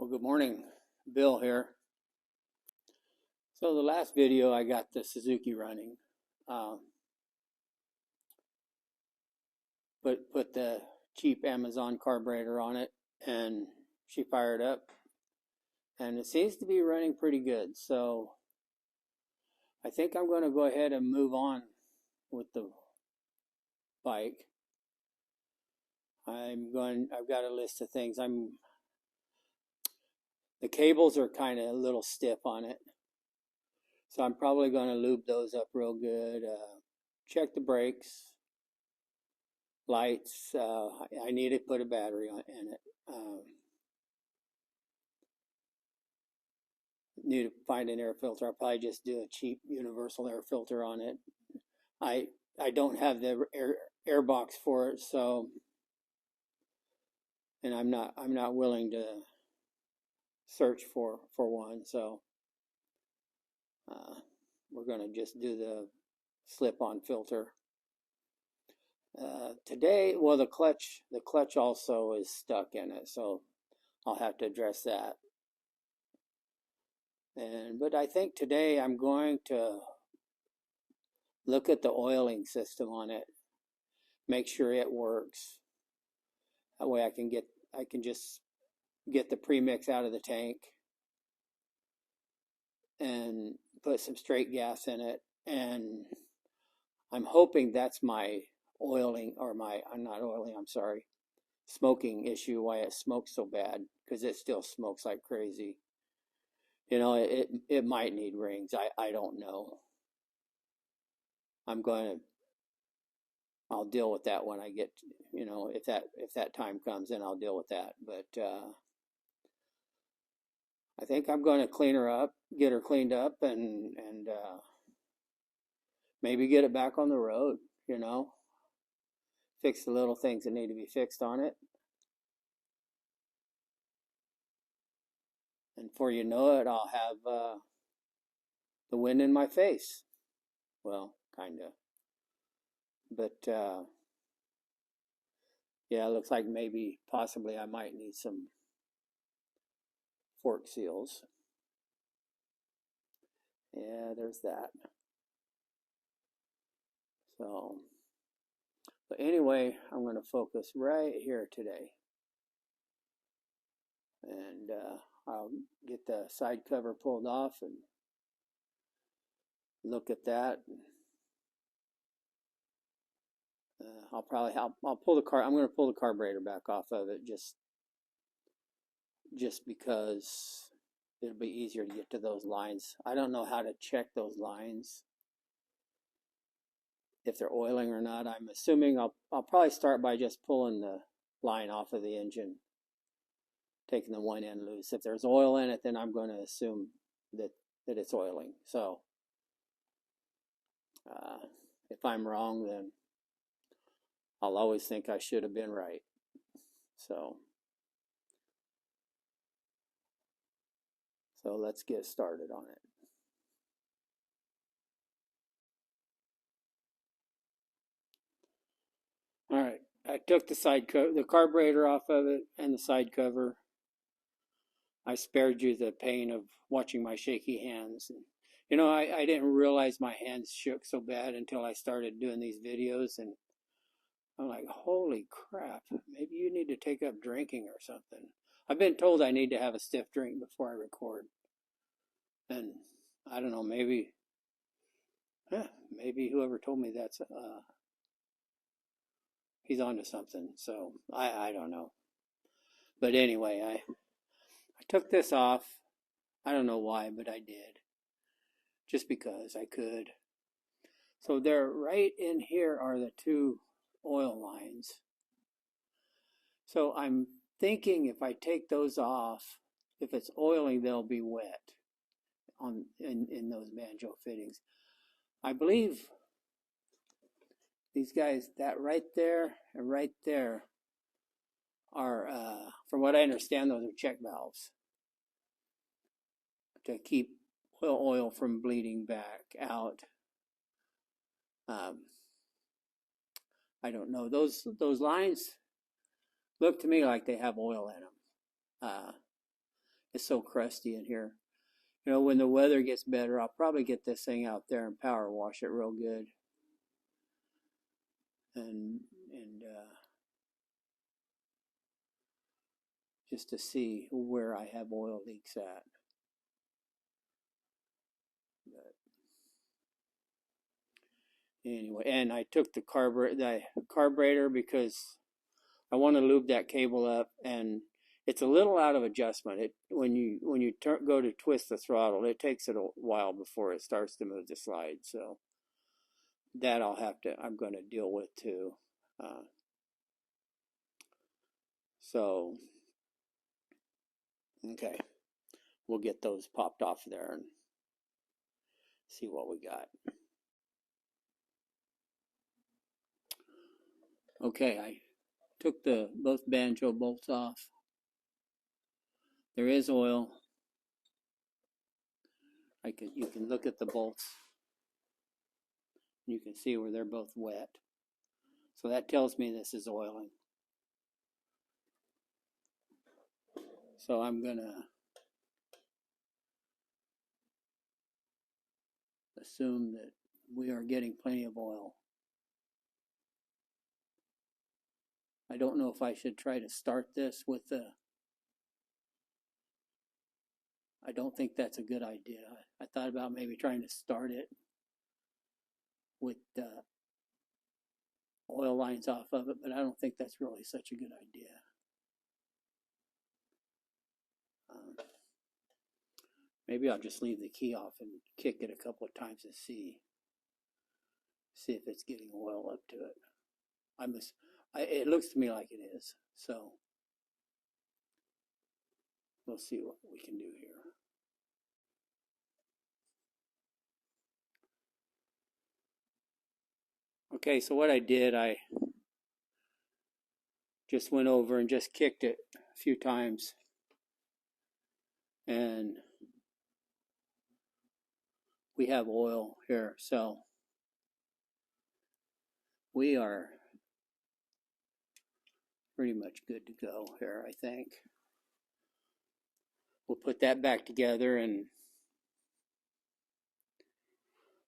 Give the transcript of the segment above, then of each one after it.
Well, good morning, Bill here. So the last video I got the Suzuki running, but put the cheap Amazon carburetor on it, and she fired up, and it seems to be running pretty good. So I think I'm going to go ahead and move on with the bike. I've got a list of things. The cables are kind of a little stiff on it. So I'm probably going to lube those up real good. Check the brakes, lights. I need to put a battery in it. Need to find an air filter. I'll probably just do a cheap universal air filter on it. I don't have the air box for it, so, and I'm not willing to search for one, so we're going to just do the slip-on filter. Today, well, the clutch also is stuck in it, so I'll have to address that. But I think today I'm going to look at the oiling system on it, make sure it works. That way I can just get the premix out of the tank and put some straight gas in it. And I'm hoping that's my oiling, or smoking issue, why it smokes so bad, because it still smokes like crazy. You know, it might need rings. I don't know. I'll deal with that when I get, you know, if that time comes, then I'll deal with that. But I think I'm going to clean her up, get her cleaned up, and maybe get it back on the road, you know, fix the little things that need to be fixed on it. And before you know it, I'll have the wind in my face. Well, kind of. But yeah, it looks like possibly I might need some fork seals. Yeah, there's that. So, but anyway, I'm going to focus right here today. And I'll get the side cover pulled off and look at that. I'll pull the I'm going to pull the carburetor back off of it just because it'll be easier to get to those lines. I don't know how to check those lines, if they're oiling or not. I'm assuming I'll probably start by just pulling the line off of the engine, taking the one end loose. If there's oil in it, then I'm going to assume that it's oiling. So if I'm wrong, then I'll always think I should have been right. So let's get started on it. All right, I took the carburetor off of it and the side cover. I spared you the pain of watching my shaky hands. You know, I didn't realize my hands shook so bad until I started doing these videos, and I'm like, holy crap, maybe you need to take up drinking or something. I've been told I need to have a stiff drink before I record. And I don't know, maybe whoever told me that's he's onto something. So I don't know. But anyway, I took this off. I don't know why, but I did. Just because I could. So there, right in here are the two oil lines. So I'm thinking if I take those off, if it's oiling, they'll be wet in those banjo fittings. I believe these guys, that right there and right there, are, from what I understand, those are check valves to keep oil from bleeding back out. I don't know. Those lines look to me like they have oil in them. It's so crusty in here. You know, when the weather gets better, I'll probably get this thing out there and power wash it real good. And just to see where I have oil leaks at. But anyway, and I took the carburetor because I want to lube that cable up, and it's a little out of adjustment. When you go to twist the throttle, it takes it a while before it starts to move the slide. So that I'm going to deal with too. So okay, we'll get those popped off there and see what we got. Okay, I took both banjo bolts off. There is oil. You can look at the bolts. You can see where they're both wet. So that tells me this is oiling. So I'm gonna assume that we are getting plenty of oil. I don't know if I should try to start this with I don't think that's a good idea. I thought about maybe trying to start it with the oil lines off of it, but I don't think that's really such a good idea. Maybe I'll just leave the key off and kick it a couple of times and see if it's getting oil up to it. It looks to me like it is, so we'll see what we can do here. Okay, so what I did, I just went over and just kicked it a few times, and we have oil here, so we are pretty much good to go here, I think. We'll put that back together and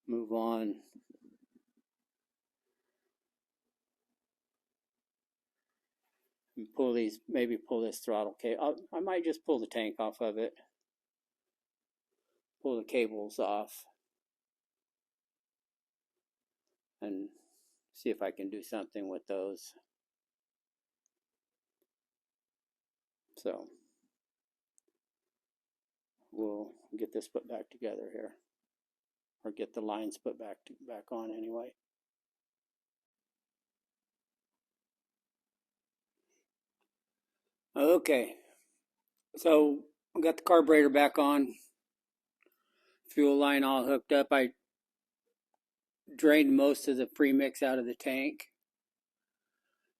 move on. And maybe pull this throttle cable. I might just pull the tank off of it. Pull the cables off. And see if I can do something with those. So we'll get this put back together here, or get the lines put back on anyway. Okay, so I got the carburetor back on, fuel line all hooked up. I drained most of the premix out of the tank.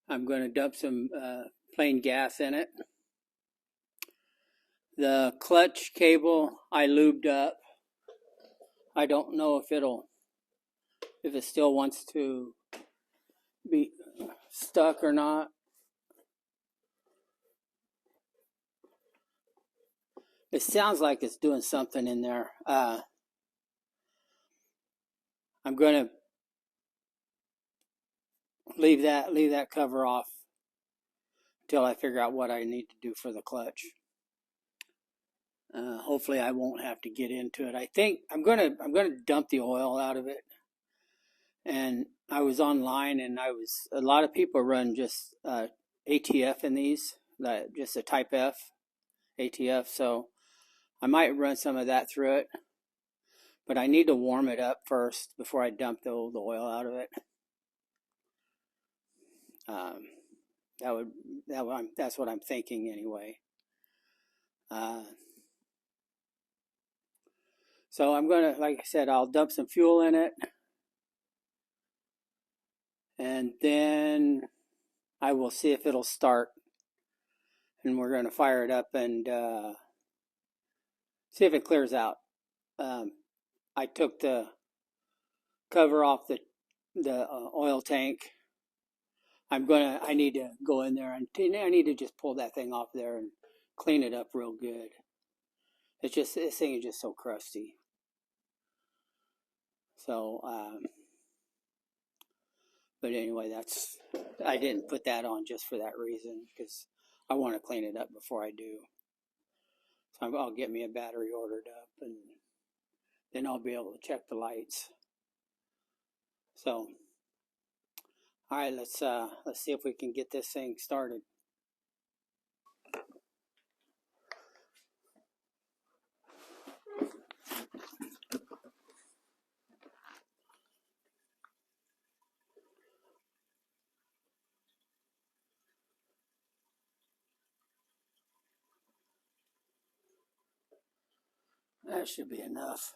I'm going to dump some plain gas in it. The clutch cable I lubed up. I don't know if it still wants to be stuck or not. It sounds like it's doing something in there. I'm going to leave that cover off until I figure out what I need to do for the clutch. Hopefully I won't have to get into it. I think I'm gonna dump the oil out of it. And I was online, and a lot of people run just ATF in these, just a Type F ATF. So I might run some of that through it, but I need to warm it up first before I dump the oil out of it. That's what I'm thinking anyway. So I'm gonna, like I said, I'll dump some fuel in it, and then I will see if it'll start, and we're gonna fire it up and see if it clears out. I took the cover off the oil tank. I need to go in there and I need to just pull that thing off there and clean it up real good. It's just, this thing is just so crusty. So, but anyway, I didn't put that on just for that reason, because I want to clean it up before I do. So I'll get me a battery ordered up, and then I'll be able to check the lights. So, all right, let's see if we can get this thing started. That should be enough.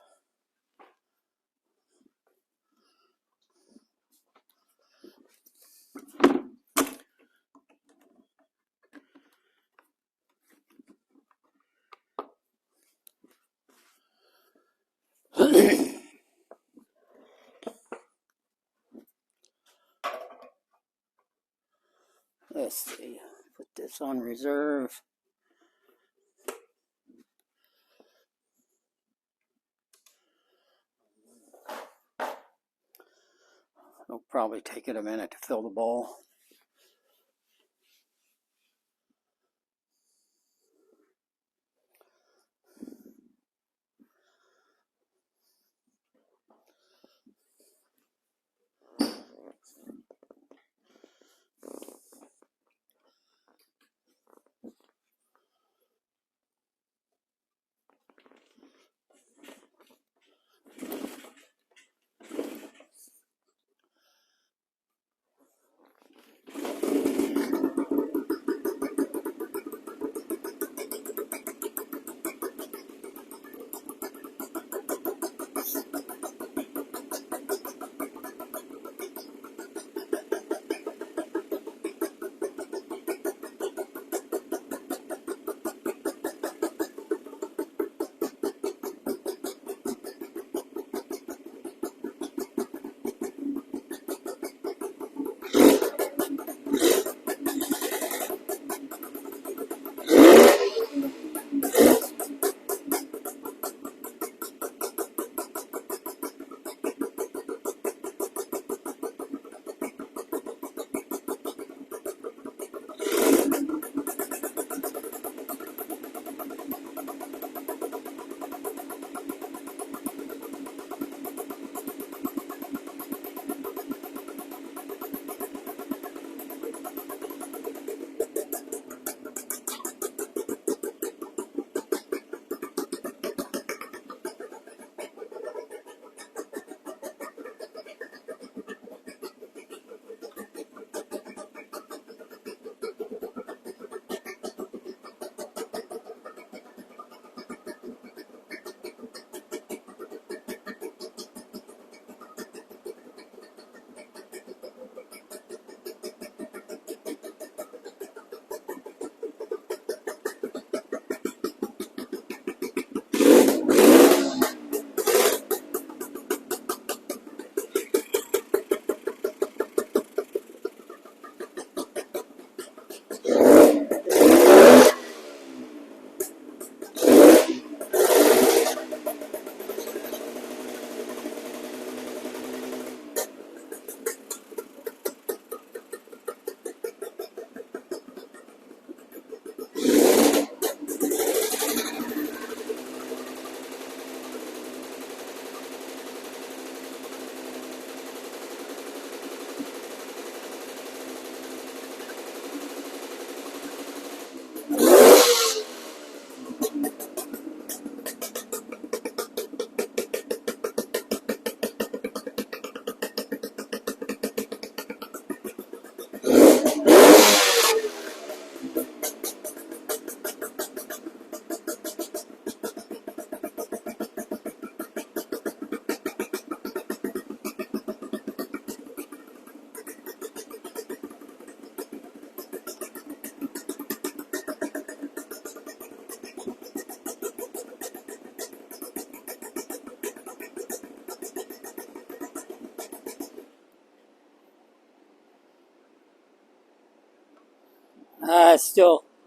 Let's see, put this on reserve. It'll probably take it a minute to fill the bowl.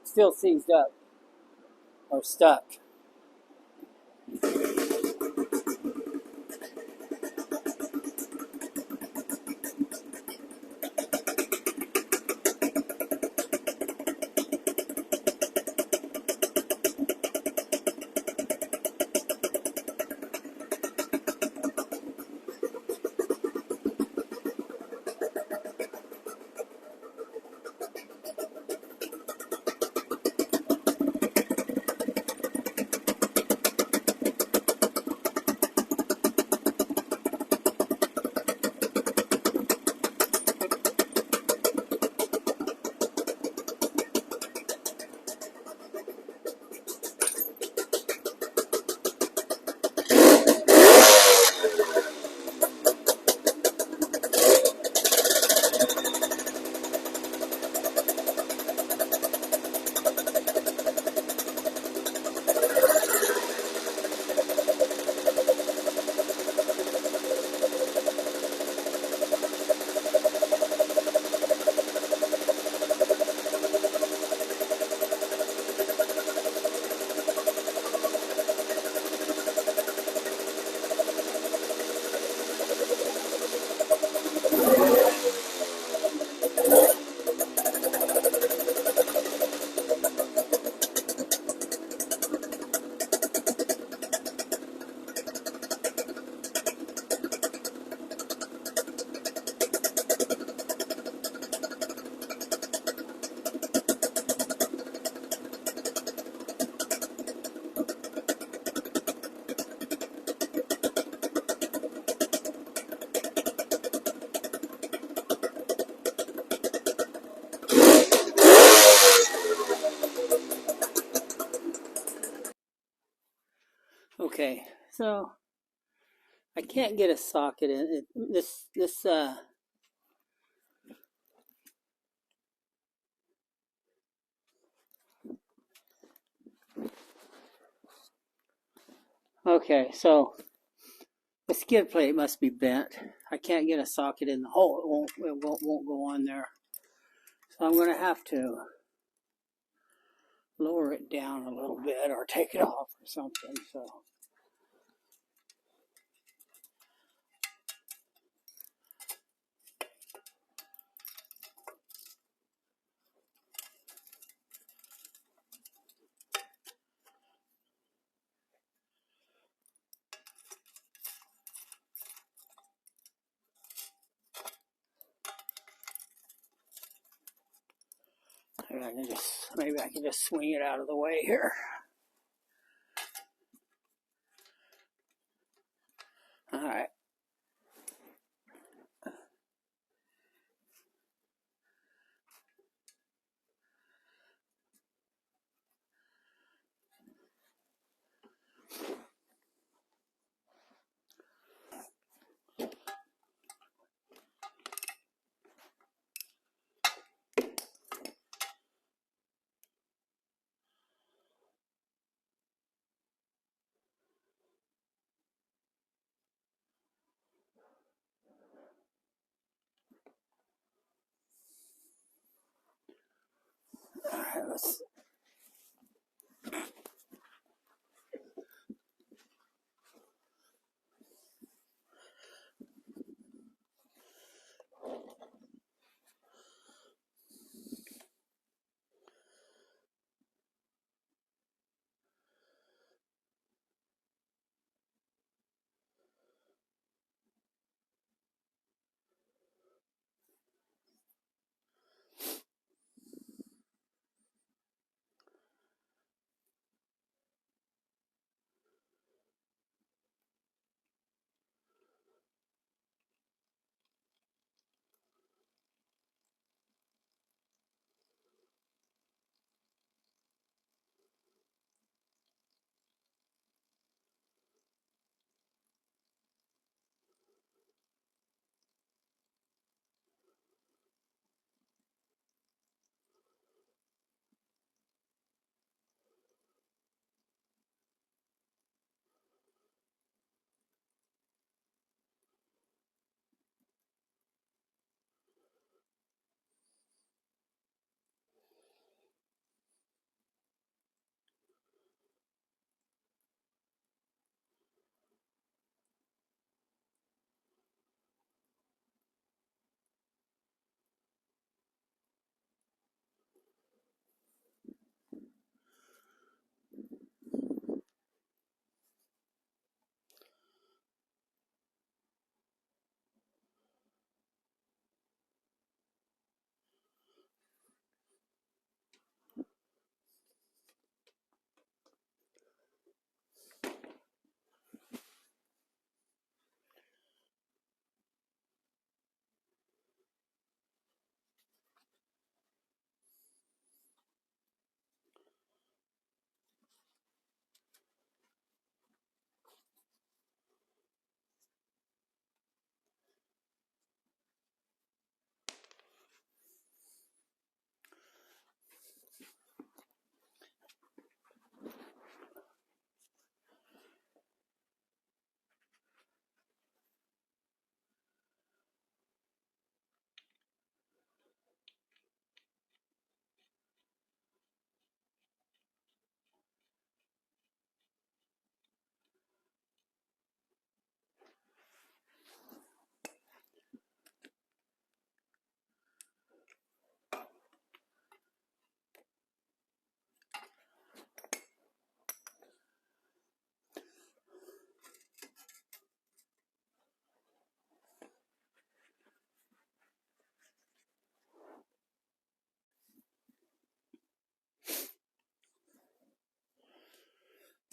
Still seized up or stuck. Okay, so I can't get a socket in it. This okay, so the skid plate must be bent. I can't get a socket in the hole. It won't go on there. So I'm going to have to lower it down a little bit or take it off or something. So maybe I can just swing it out of the way here. All right. All right, let's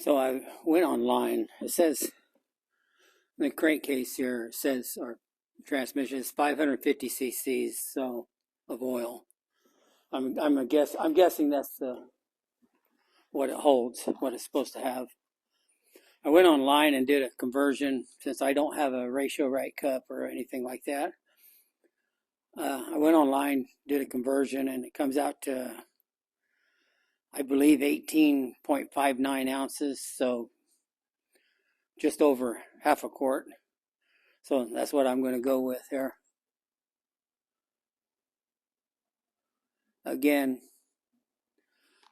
So I went online. It says the crankcase here says our transmission is 550 cc's so of oil. I'm guessing that's what it holds, what it's supposed to have. I went online and did a conversion since I don't have a ratio right cup or anything like that. I went online, did a conversion, and it comes out to, I believe, 18.59 ounces, so just over half a quart. So that's what I'm going to go with here. Again,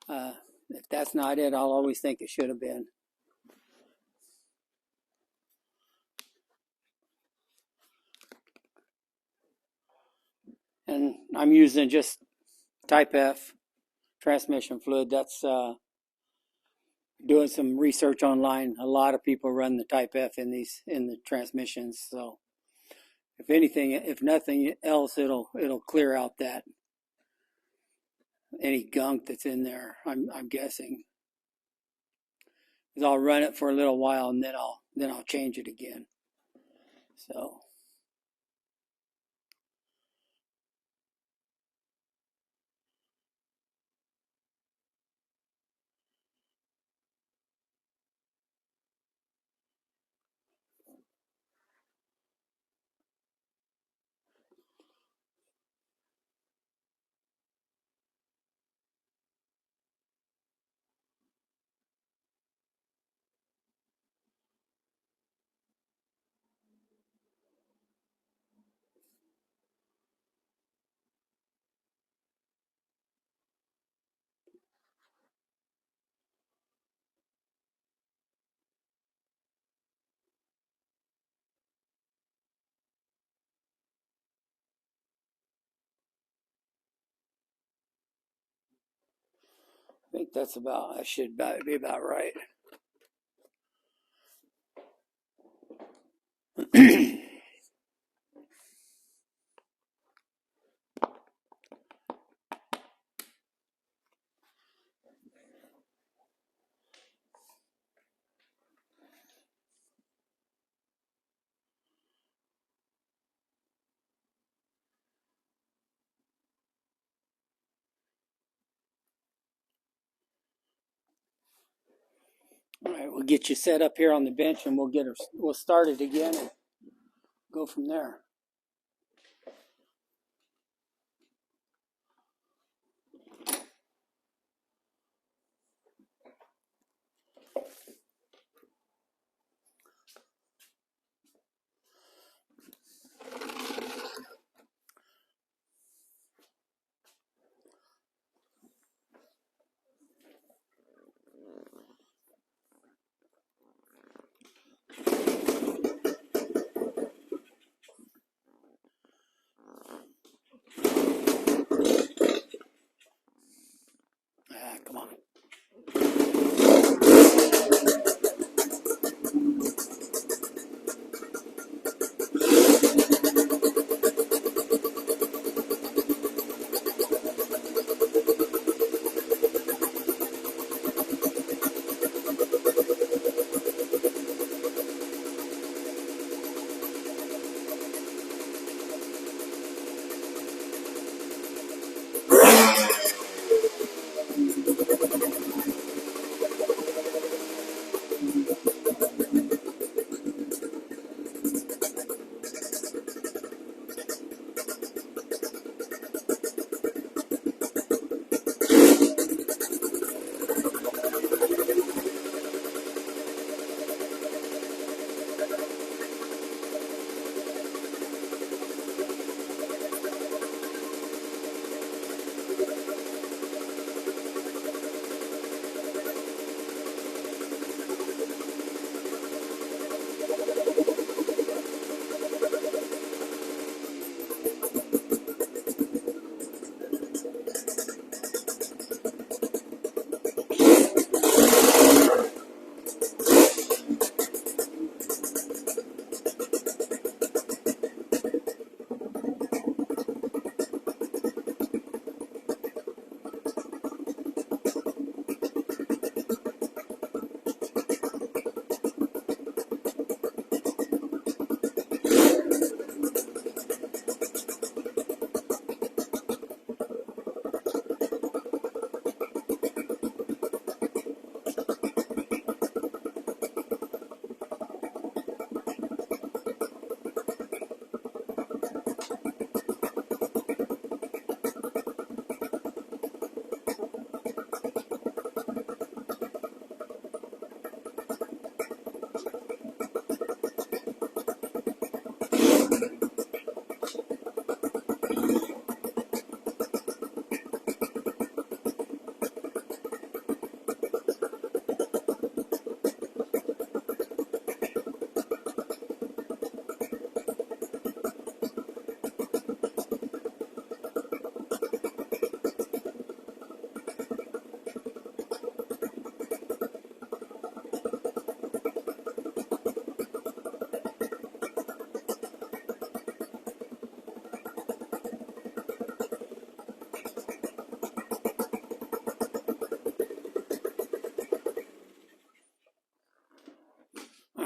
if that's not it, I'll always think it should have been. And I'm using just Type F transmission fluid. That's doing some research online. A lot of people run the Type F in the transmissions. So if anything, if nothing else, it'll clear out that any gunk that's in there. I'm guessing. Because I'll run it for a little while and then I'll change it again. So. I think that should be about right. All right, we'll get you set up here on the bench and we'll start it again and go from there.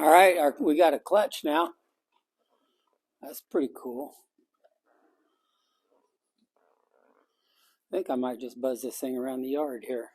All right, we got a clutch now. That's pretty cool. I think I might just buzz this thing around the yard here.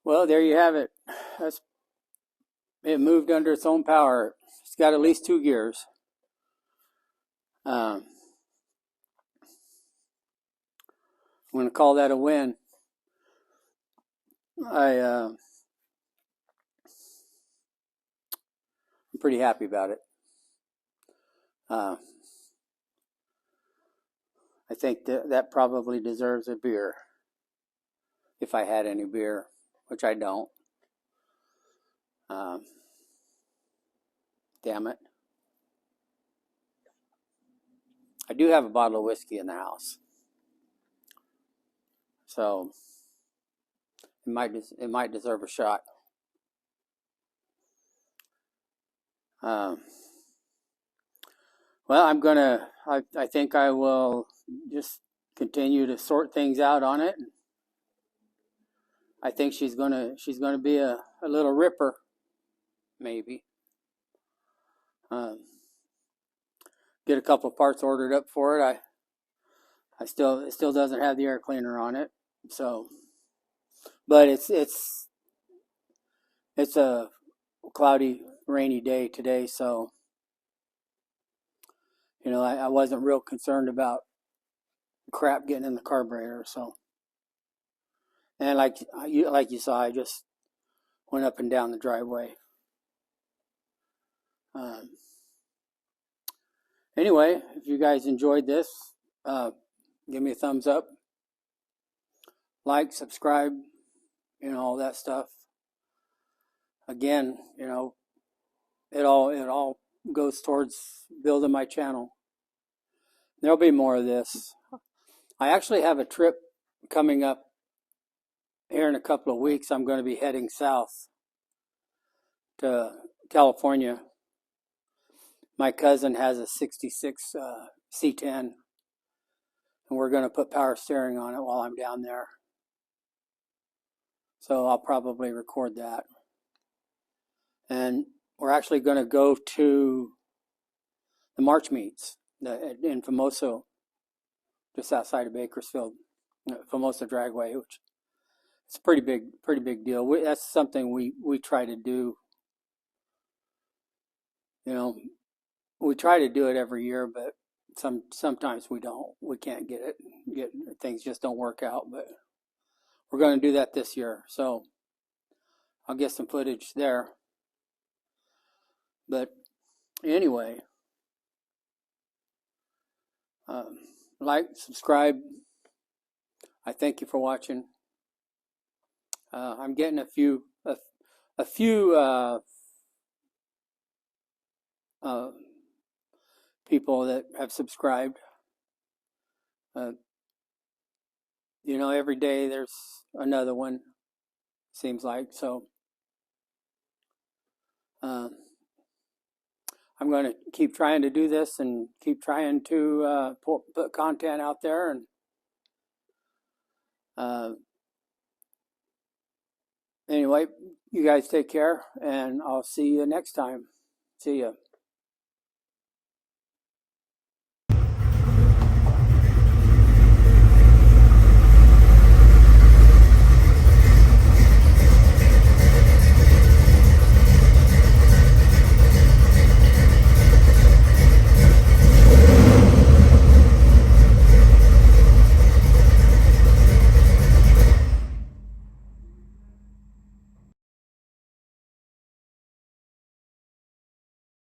Well, there you have it. It moved under its own power. It's got at least 2 gears. I'm going to call that a win. I'm pretty happy about it. I think that probably deserves a beer, if I had any beer, which I don't. Damn it. I do have a bottle of whiskey in the house, so it might deserve a shot. Well, I think I will just continue to sort things out on it. I think she's gonna be a little ripper, maybe. Get a couple of parts ordered up for it. It still doesn't have the air cleaner on it, so. But it's a cloudy, rainy day today, so I wasn't real concerned about crap getting in the carburetor. So, and like you saw, I just went up and down the driveway. Anyway, if you guys enjoyed this, give me a thumbs up, like, subscribe, all that stuff. Again, it all goes towards building my channel. There'll be more of this. I actually have a trip coming up here in a couple of weeks. I'm going to be heading south to California. My cousin has a 66 C10, and we're going to put power steering on it while I'm down there. So I'll probably record that. And we're actually going to go to the March meets in Famoso, just outside of Bakersfield, Famoso Dragway, which it's a pretty big deal. That's something we try to do. We try to do it every year, but sometimes we don't. We can't get things just don't work out. But we're going to do that this year, so I'll get some footage there. But anyway, Like, subscribe. I thank you for watching. I'm getting a few people that have subscribed. Every day there's another one, seems like. So I'm going to keep trying to do this and keep trying to put content out there. And anyway, you guys take care, and I'll see you next time. See ya.